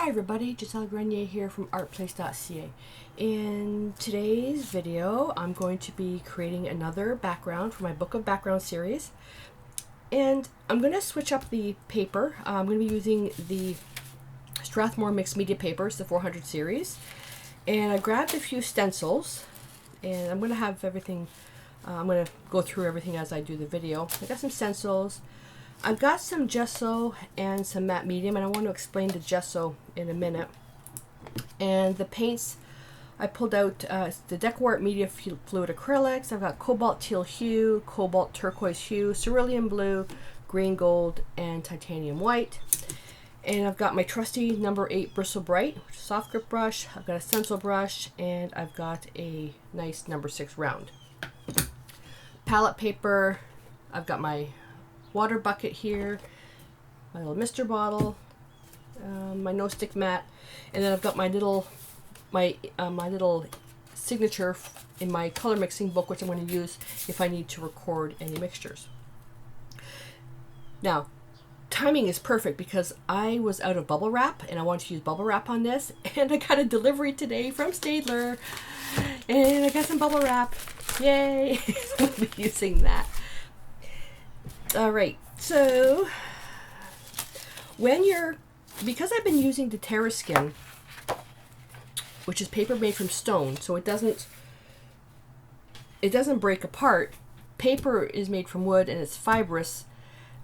Hi everybody, Giselle Grenier here from ArtPlace.ca. In today's video, I'm going to be creating another background for my Book of Background series. And I'm going to switch up the paper. I'm going to be using the Strathmore Mixed Media Papers, the 400 series. And I grabbed a few stencils, and I'm going to have everything, I'm going to go through everything as I do the video. I got some stencils. I've got some gesso and some matte medium, and I want to explain the gesso in a minute. And the paints, I pulled out the DecoArt Media Fluid Acrylics. I've got Cobalt Teal Hue, Cobalt Turquoise Hue, Cerulean Blue, Green Gold, and Titanium White. And I've got my trusty number 8 Bristle Bright, which is a soft grip brush. I've got a stencil brush, and I've got a nice number 6 round. Palette paper, I've got my water bucket here, my little mister bottle, my no stick mat, and then I've got my little signature in my color mixing book, which I'm going to use if I need to record any mixtures. Now, timing is perfect because I was out of bubble wrap and I wanted to use bubble wrap on this, and I got a delivery today from Staedtler, and I got some bubble wrap. Yay! I'll be using that. Alright, so because I've been using the TerraSkin, which is paper made from stone, so it doesn't break apart. Paper is made from wood and it's fibrous,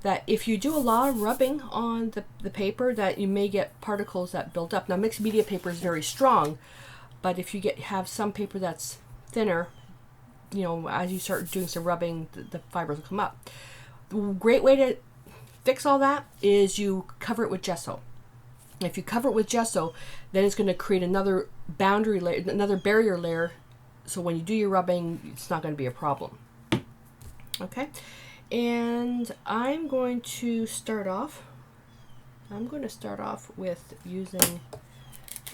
that if you do a lot of rubbing on the paper, that you may get particles that build up. Now, mixed media paper is very strong, but if you have some paper that's thinner, you know, as you start doing some rubbing, the fibers will come up. The great way to fix all that is you cover it with gesso. If you cover it with gesso, then it's going to create another boundary layer, another barrier layer, so when you do your rubbing, it's not going to be a problem. Okay, and I'm going to start off with using,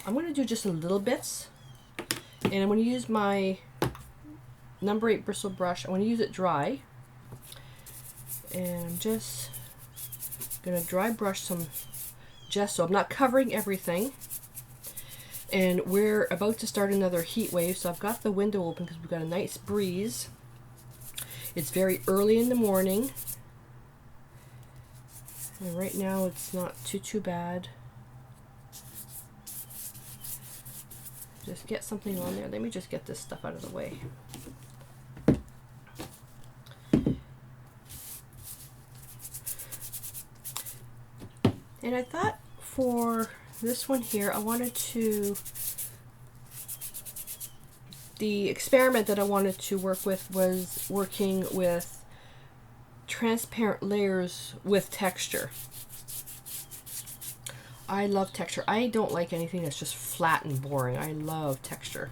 I'm going to do just a little bits, and I'm going to use my number 8 bristle brush. I want to use it dry. And I'm just going to dry brush some gesso. I'm not covering everything. And we're about to start another heat wave, so I've got the window open because we've got a nice breeze. It's very early in the morning. And right now it's not too bad. Just get something on there. Let me just get this stuff out of the way. And I thought for this one here, the experiment that I wanted to work with was working with transparent layers with texture. I love texture. I don't like anything that's just flat and boring. I love texture.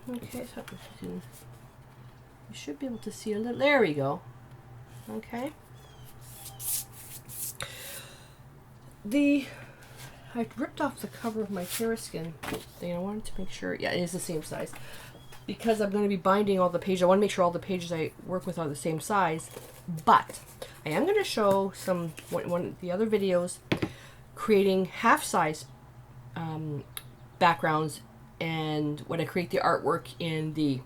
Okay, so you should be able to see a little. There we go. Okay. I ripped off the cover of my TerraSkin thing. I wanted to make sure, yeah, it is the same size. Because I'm going to be binding all the pages, I want to make sure all the pages I work with are the same size. But I am going to show one of the other videos creating half-size backgrounds, and when I create the artwork in the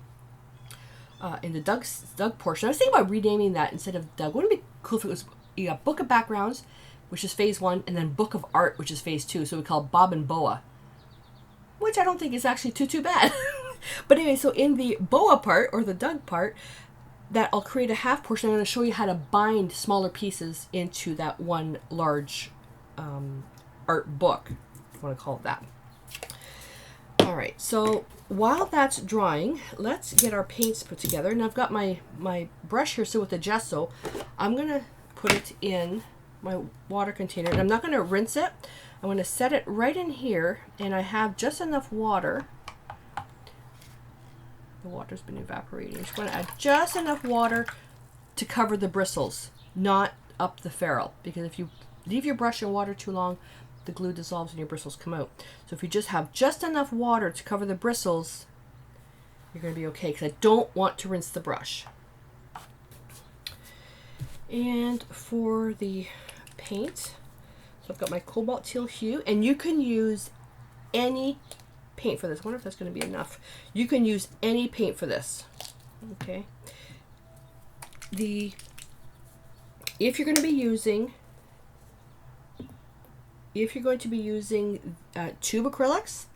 Doug portion. I was thinking about renaming that instead of Doug. Wouldn't it be cool if it was, you got Book of Backgrounds, which is phase 1, and then Book of Art, which is phase 2. So we call Bob and Boa, which I don't think is actually too bad. But anyway, so in the Boa part, or the Doug part, that I'll create a half portion. I'm going to show you how to bind smaller pieces into that one large art book, if you want to call it that. Alright, so while that's drying, let's get our paints put together. And I've got my brush here, so with the gesso, I'm going to put it in my water container. And I'm not going to rinse it. I'm going to set it right in here, and I have just enough water. The water's been evaporating. I'm just going to add just enough water to cover the bristles, not up the ferrule. Because if you leave your brush in water too long, the glue dissolves and your bristles come out. So if you just have just enough water to cover the bristles, you're going to be okay, because I don't want to rinse the brush. And for the paint, so I've got my Cobalt Teal hue, and you can use any paint for this. I wonder if that's going to be enough. You can use any paint for this. Okay. If you're going to be using tube acrylics,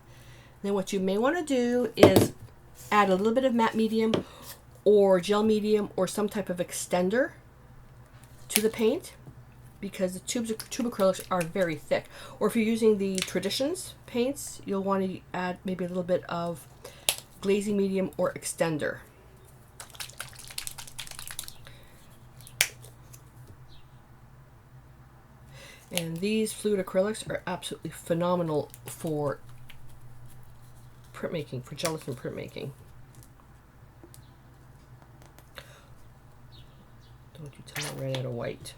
then what you may want to do is add a little bit of matte medium or gel medium or some type of extender to the paint, because the tube acrylics are very thick. Or if you're using the Traditions paints, you'll want to add maybe a little bit of glazing medium or extender. And these fluid acrylics are absolutely phenomenal for printmaking, for gelatin printmaking. Don't you tell me I ran out of white.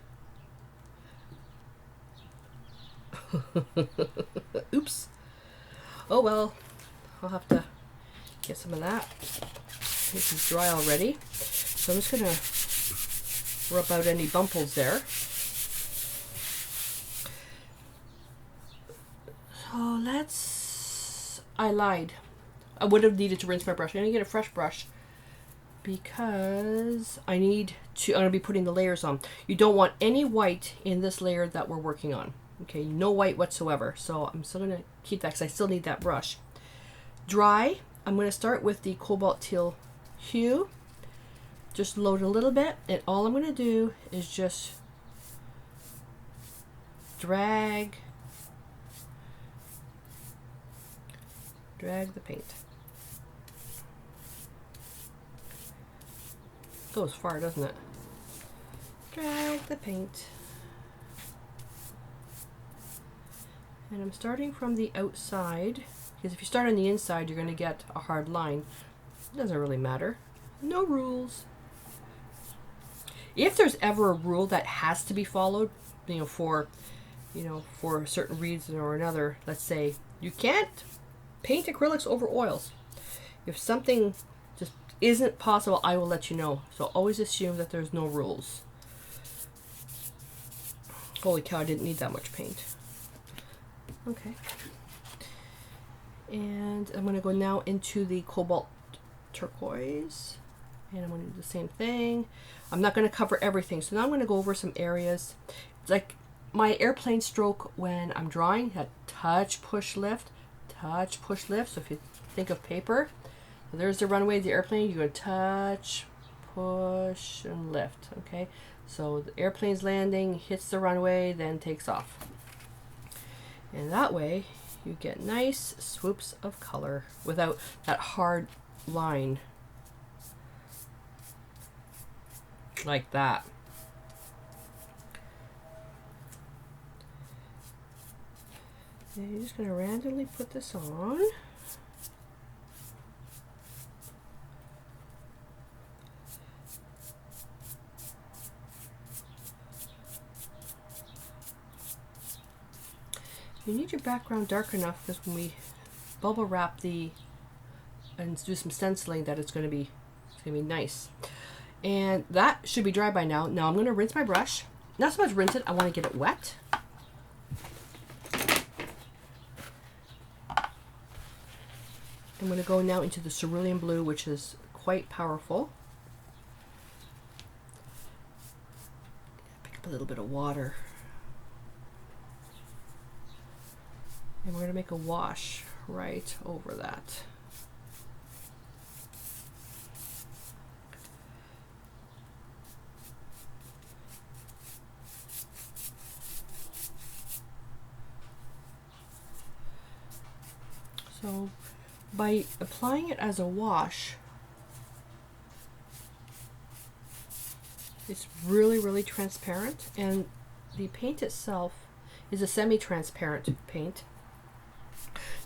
Oops. Oh well, I'll have to get some of that. This is dry already. So I'm just going to rub out any bumples there. So I lied. I would have needed to rinse my brush. I'm going to get a fresh brush because I'm going to be putting the layers on. You don't want any white in this layer that we're working on. Okay, no white whatsoever. So I'm still going to keep that because I still need that brush. Dry, I'm going to start with the Cobalt Teal hue. Just load a little bit, and all I'm going to do is just drag the paint. Goes far, doesn't it? Drag the paint. And I'm starting from the outside, because if you start on the inside, you're going to get a hard line. It doesn't really matter. No rules. If there's ever a rule that has to be followed, for a certain reason or another, let's say you can't paint acrylics over oils. If something just isn't possible, I will let you know. So always assume that there's no rules. Holy cow, I didn't need that much paint. Okay. And I'm going to go now into the Cobalt Turquoise. And I'm going to do the same thing. I'm not going to cover everything. So now I'm going to go over some areas. It's like my airplane stroke when I'm drawing, that touch, push, lift. Touch, push, lift. So if you think of paper, so there's the runway of the airplane. You go touch, push, and lift. Okay, so the airplane's landing, hits the runway, then takes off. And that way, you get nice swoops of color without that hard line. Like that. And you're just going to randomly put this on. You need your background dark enough because when we bubble wrap and do some stenciling, that it's going to be nice. And that should be dry by now. Now I'm going to rinse my brush. Not so much rinse it, I want to get it wet. I'm going to go now into the cerulean blue, which is quite powerful. Pick up a little bit of water. And we're going to make a wash right over that. So by applying it as a wash, it's really, really transparent, and the paint itself is a semi-transparent paint.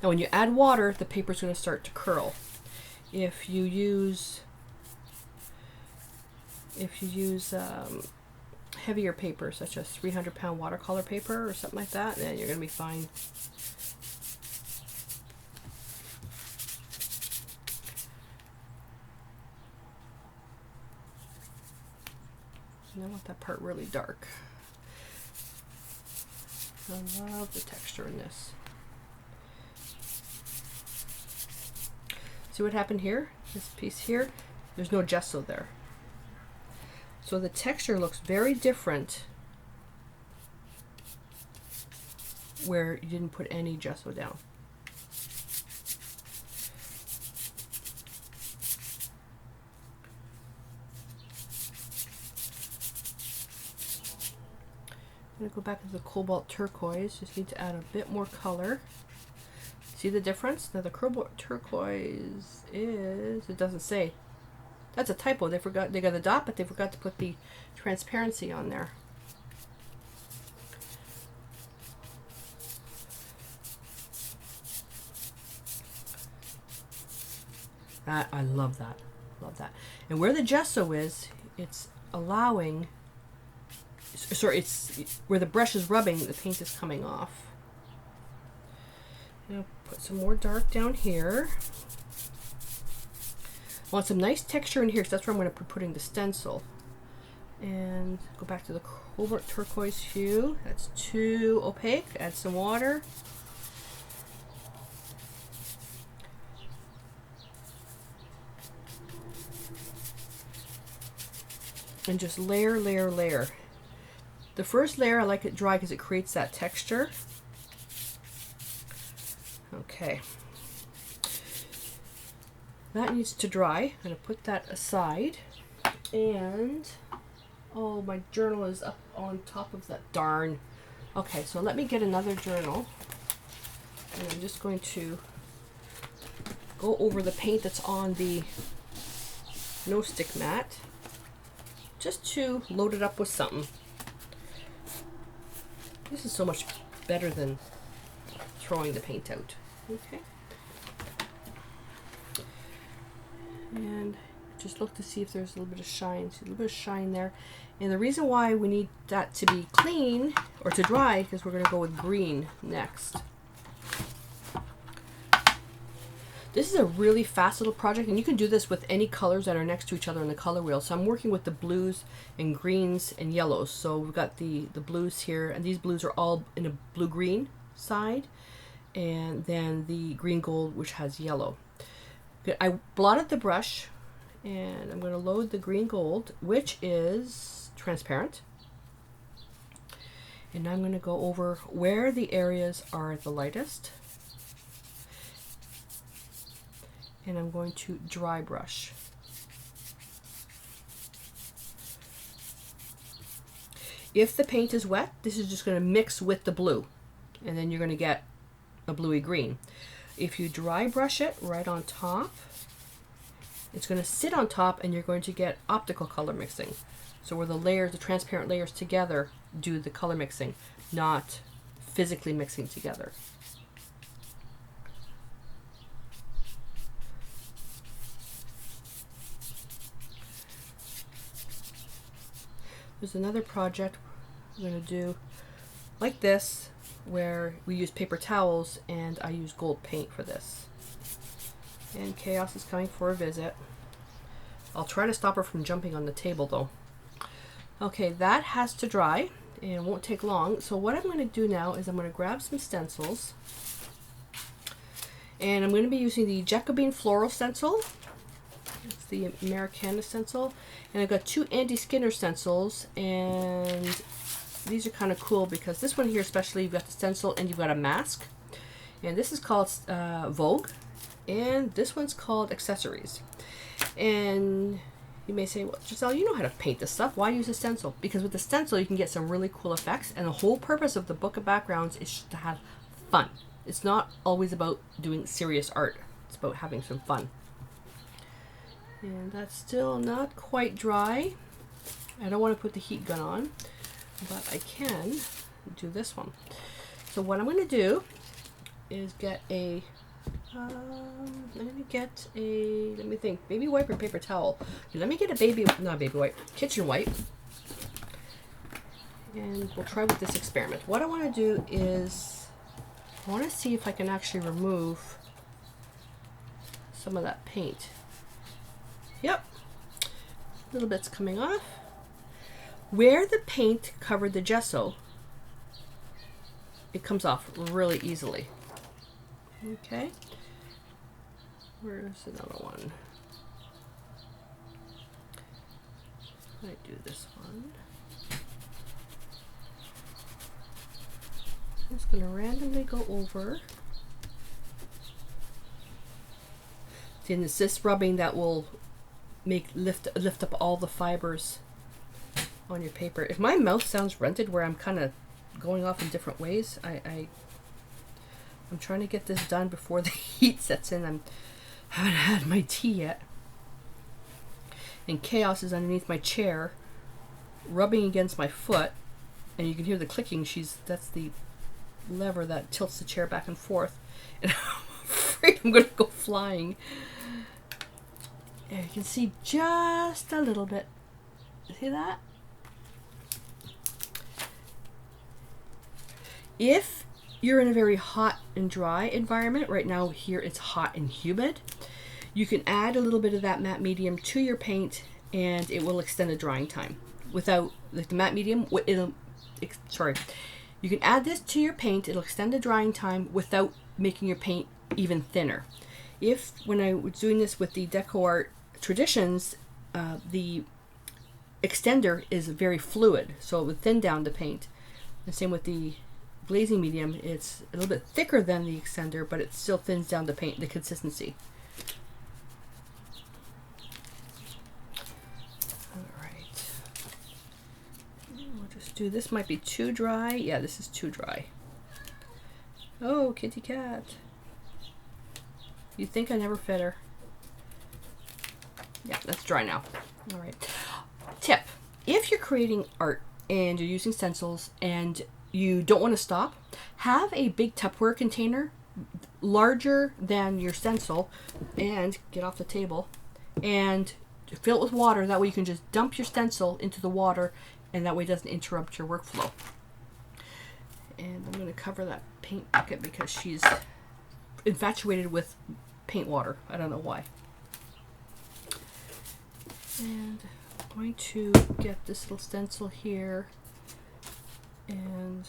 Now when you add water, the paper is going to start to curl. If you use heavier paper, such as 300-pound watercolor paper or something like that, then you're going to be fine. And I want that part really dark. I love the texture in this. See what happened here? This piece here, there's no gesso there. So the texture looks very different where you didn't put any gesso down. I'm going to go back to the Cobalt Turquoise. Just need to add a bit more color. See the difference? Now the Cobalt Turquoise is, it doesn't say. That's a typo. They got the dot, but they forgot to put the transparency on there. I love that. Love that. And where the gesso is, it's allowing, sorry, it's where the brush is rubbing, the paint is coming off. Now put some more dark down here. I want some nice texture in here, because that's where I'm going to be putting the stencil. And go back to the Cobalt Turquoise hue. That's too opaque. Add some water. And just layer, layer, layer. The first layer I like it dry because it creates that texture. Okay. That needs to dry. I'm going to put that aside. And, oh, my journal is up on top of that. Darn. Okay, so let me get another journal. And I'm just going to go over the paint that's on the no stick mat, just to load it up with something. This is so much better than throwing the paint out. Okay. And just look to see if there's a little bit of shine. See a little bit of shine there. And the reason why we need that to be clean or to dry, because we're going to go with green next. This is a really fast little project, and you can do this with any colors that are next to each other on the color wheel. So I'm working with the blues and greens and yellows. So we've got the blues here, and these blues are all in a blue-green side, and then the green gold, which has yellow. I blotted the brush, and I'm going to load the green gold, which is transparent. And I'm going to go over where the areas are the lightest. And I'm going to dry brush. If the paint is wet, this is just going to mix with the blue, and then you're going to get a bluey green. If you dry brush it right on top, it's going to sit on top, and you're going to get optical color mixing. So where the layers, the transparent layers together do the color mixing, not physically mixing together. There's another project we're going to do like this, where we use paper towels, and I use gold paint for this. And Chaos is coming for a visit. I'll try to stop her from jumping on the table though. Okay, that has to dry, and it won't take long. So what I'm going to do now is I'm going to grab some stencils, and I'm going to be using the Jacobean floral stencil. It's the Americana stencil, and I've got two Andy Skinner stencils, and these are kind of cool because this one here especially, you've got the stencil and you've got a mask, and this is called Vogue, and this one's called Accessories. And you may say, well, Giselle, you know how to paint this stuff, why use a stencil? Because with the stencil you can get some really cool effects, and the whole purpose of the Book of Backgrounds is to have fun. It's not always about doing serious art, it's about having some fun. And that's still not quite dry. I don't want to put the heat gun on, but I can do this one. So what I'm going to do is get a, I'm going to get a, let me think, baby wipe or paper towel. Let me get a not baby wipe, kitchen wipe. And we'll try with this experiment. What I want to do is, I want to see if I can actually remove some of that paint. Yep, little bits coming off. Where the paint covered the gesso, it comes off really easily. Okay, where's another one? I do this one. I'm just going to randomly go over. And it's this rubbing that will make lift up all the fibers on your paper. If my mouth sounds rented where I'm kind of going off in different ways, I'm trying to get this done before the heat sets in. I haven't had my tea yet. And Chaos is underneath my chair, rubbing against my foot, and you can hear the clicking. That's the lever that tilts the chair back and forth. And I'm afraid I'm going to go flying. There, you can see just a little bit. See that? If you're in a very hot and dry environment, right now here it's hot and humid, you can add a little bit of that matte medium to your paint and it will extend the drying time. Without, like the matte medium, you can add this to your paint, it'll extend the drying time without making your paint even thinner. When I was doing this with the DecoArt Traditions, the extender is very fluid, so it would thin down the paint. The same with the glazing medium, it's a little bit thicker than the extender, but it still thins down the paint, the consistency. Alright. We'll just do, this might be too dry. Yeah, this is too dry. Oh, kitty cat. You'd think I never fed her. Yeah, that's dry now. Alright. Tip. If you're creating art and you're using stencils and you don't want to stop, have a big Tupperware container larger than your stencil and get off the table and fill it with water. That way you can just dump your stencil into the water and that way it doesn't interrupt your workflow. And I'm going to cover that paint bucket because she's infatuated with paint water. I don't know why. And I'm going to get this little stencil here and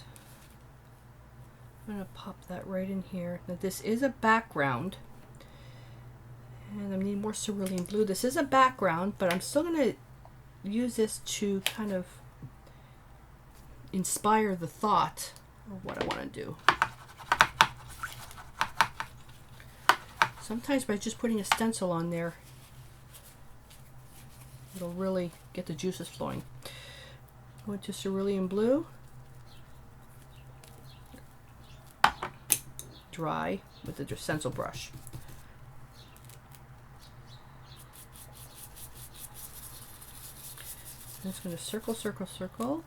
I'm going to pop that right in here. Now this is a background and I need more cerulean blue. This is a background, but I'm still going to use this to kind of inspire the thought of what I want to do. Sometimes by just putting a stencil on there, it'll really get the juices flowing. Go into cerulean blue. Dry with the stencil brush. I'm just going to circle, circle, circle.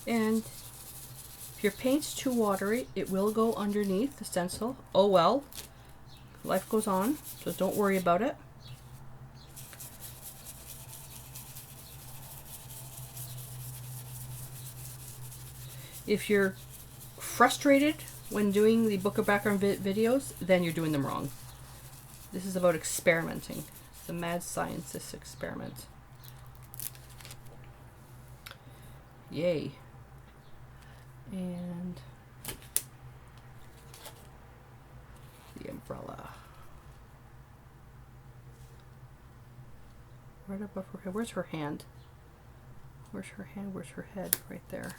And if your paint's too watery, it will go underneath the stencil. Oh well, life goes on, so don't worry about it. If you're frustrated when doing the book of background videos, then you're doing them wrong. This is about experimenting. It's the mad scientist experiment. Yay. And the umbrella. Right above her head. Where's her hand? Where's her hand? Where's her head? Right there.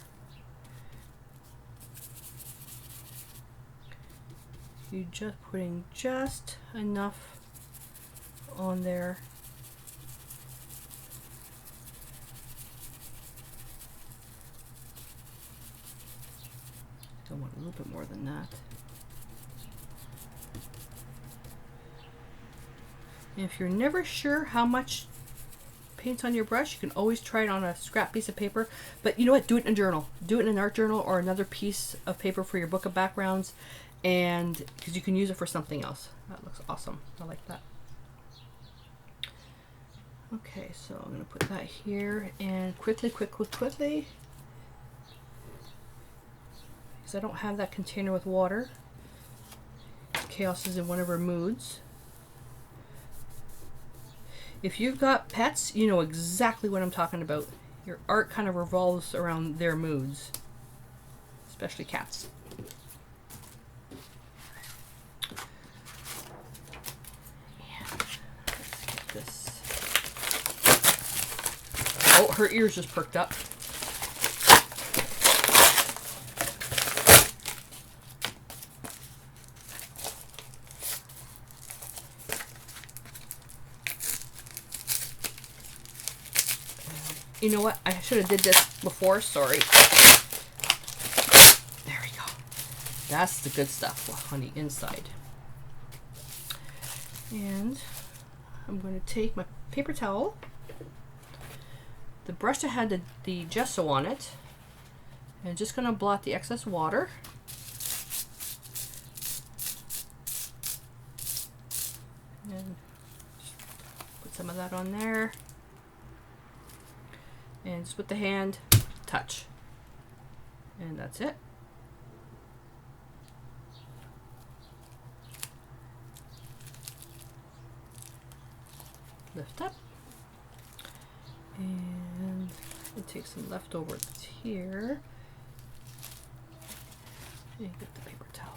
You're just putting just enough on there. I want a little bit more than that. And if you're never sure how much paint's on your brush, you can always try it on a scrap piece of paper. But you know what? Do it in a journal. Do it in an art journal or another piece of paper for your book of backgrounds, and because you can use it for something else. That looks awesome. I like that. Okay, so I'm going to put that here and quickly. I don't have that container with water. Chaos is in one of her moods. If you've got pets, you know exactly what I'm talking about. Your art kind of revolves around their moods, especially cats. And let's get this. Oh, her ears just perked up. You know what? I should have did this before. Sorry. There we go. That's the good stuff on the inside. And I'm going to take my paper towel, the brush that had the gesso on it, and just going to blot the excess water. And put some of that on there. And just with the hand, touch. And that's it. Lift up. And we'll take some leftovers here. And get the paper towel.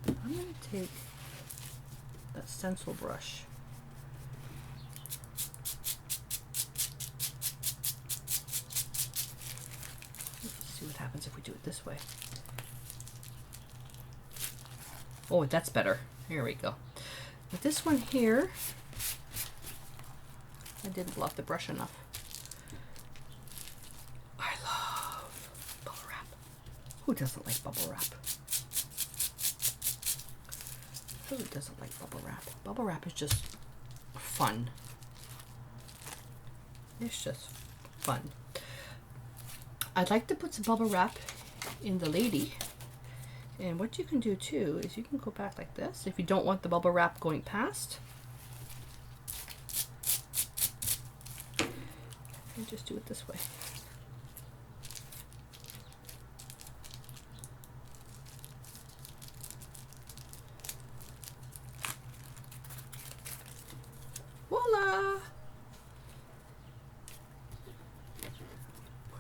I'm going to take that stencil brush. Let's see what happens if we do it this way. Oh, that's better. Here we go. With this one here, I didn't blot the brush enough. I love bubble wrap. Who doesn't like bubble wrap? Who doesn't like bubble wrap? Bubble wrap is just fun. It's just fun. I'd like to put some bubble wrap in the lady. And what you can do too is you can go back like this if you don't want the bubble wrap going past. And just do it this way. Voila!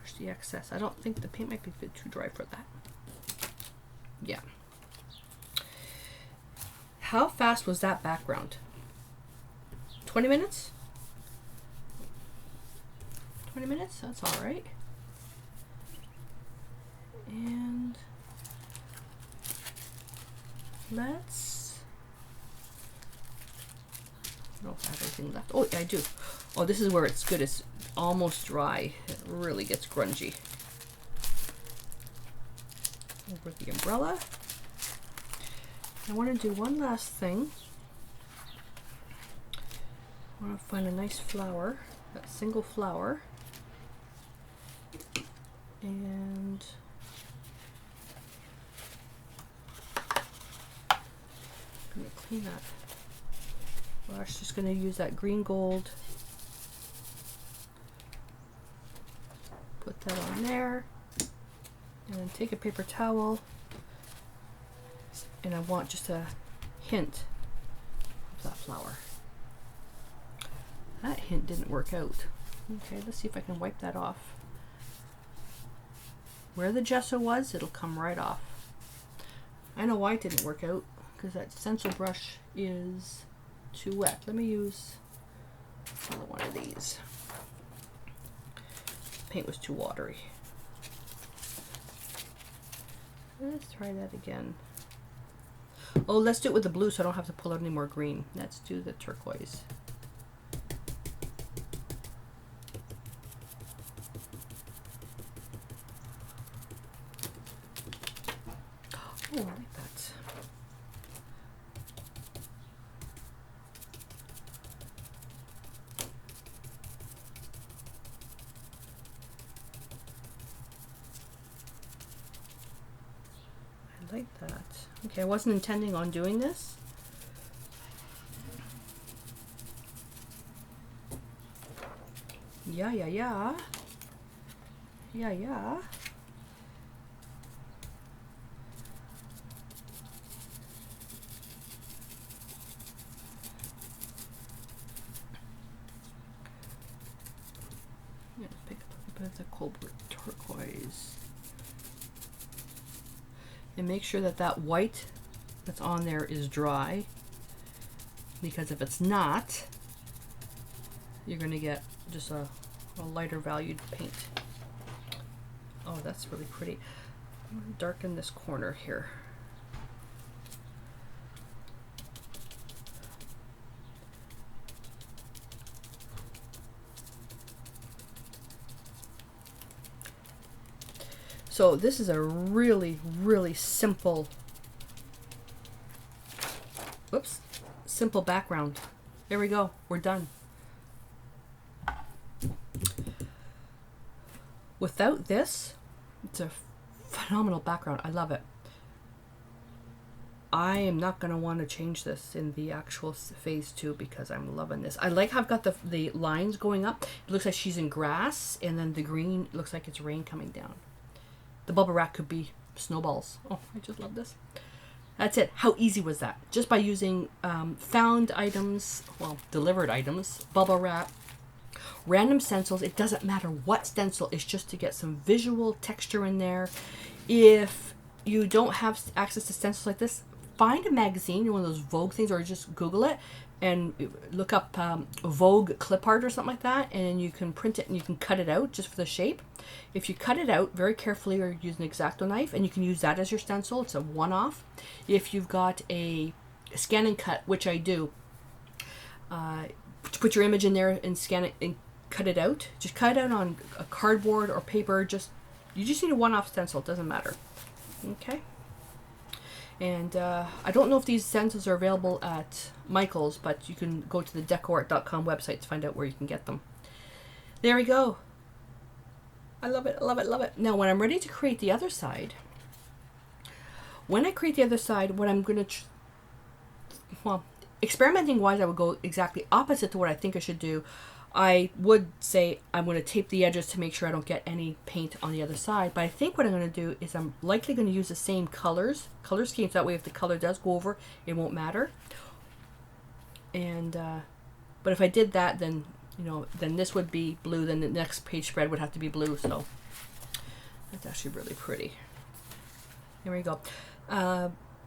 Push the excess. I don't think the paint might be a bit too dry for that. Yeah. How fast was that background? 20 minutes? 20 minutes? That's all right. And let's... I don't know if I have anything left. Oh, yeah, I do. Oh, this is where it's good. It's almost dry. It really gets grungy. Over the umbrella. I want to do one last thing. I want to find a nice flower, that single flower, and I'm going to clean that. Well, I'm just going to use that green gold. Put that on there. And then take a paper towel, and I want just a hint of that flower. That hint didn't work out. Okay, let's see if I can wipe that off. Where the gesso was, it'll come right off. I know why it didn't work out, because that stencil brush is too wet. Let me use another one of these. Paint was too watery. Let's try that again. Oh, let's do it with the blue so I don't have to pull out any more green. Let's do the turquoise. Oh, I like that. Like that. Okay, I wasn't intending on doing this. Yeah. Yeah, yeah. Yeah, pick up a bit of the Cobalt turquoise. And make sure that that white that's on there is dry, because if it's not, you're going to get just a lighter valued paint. Oh, that's really pretty. I'm going to darken this corner here. So this is a really, really simple, whoops, simple background. There we go, we're done. Without this, it's a phenomenal background. I love it. I am not going to want to change this in the actual phase 2 because I'm loving this. I like how I've got the lines going up. It looks like she's in grass, and then the green looks like it's rain coming down. The bubble wrap could be snowballs. Oh, I just love this. That's it. How easy was that? Just by using found items, well, delivered items, bubble wrap, random stencils. It doesn't matter what stencil. It's just to get some visual texture in there. If you don't have access to stencils like this, find a magazine, one of those Vogue things, or just Google it and look up Vogue clip art or something like that, and you can print it and you can cut it out just for the shape. If you cut it out very carefully or use an X-Acto knife, and you can use that as your stencil, it's a one-off. If you've got a scan and cut, which I do, put your image in there and scan it and cut it out. Just cut it out on a cardboard or paper. You just need a one-off stencil. It doesn't matter. Okay. And I don't know if these stencils are available at Michael's, but you can go to the DecoArt.com website to find out where you can get them. There we go. I love it, love it, love it. Now, when I'm ready to create the other side, what I'm going to, well, experimenting wise, I would go exactly opposite to what I think I should do. I would say I'm going to tape the edges to make sure I don't get any paint on the other side. But I think what I'm going to do is I'm likely going to use the same color schemes. That way if the color does go over, it won't matter. And but if I did that, then then this would be blue. Then the next page spread would have to be blue. So that's actually really pretty. There we go.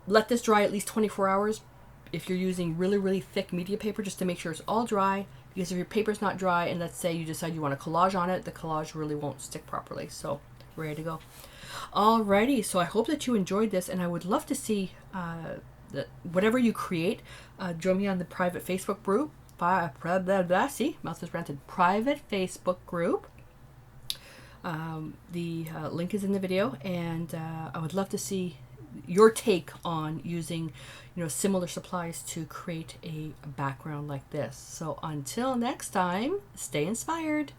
Let this dry at least 24 hours. If you're using really, really thick media paper, just to make sure it's all dry. Because if your paper's not dry, and let's say you decide you want a collage on it, the collage really won't stick properly. So, ready to go. Alrighty, so I hope that you enjoyed this, and I would love to see whatever you create. Join me on the private Facebook group. See, mouth is ranted. Private Facebook group. The link is in the video, and I would love to see your take on using similar supplies to create a background like this. So until next time, stay inspired.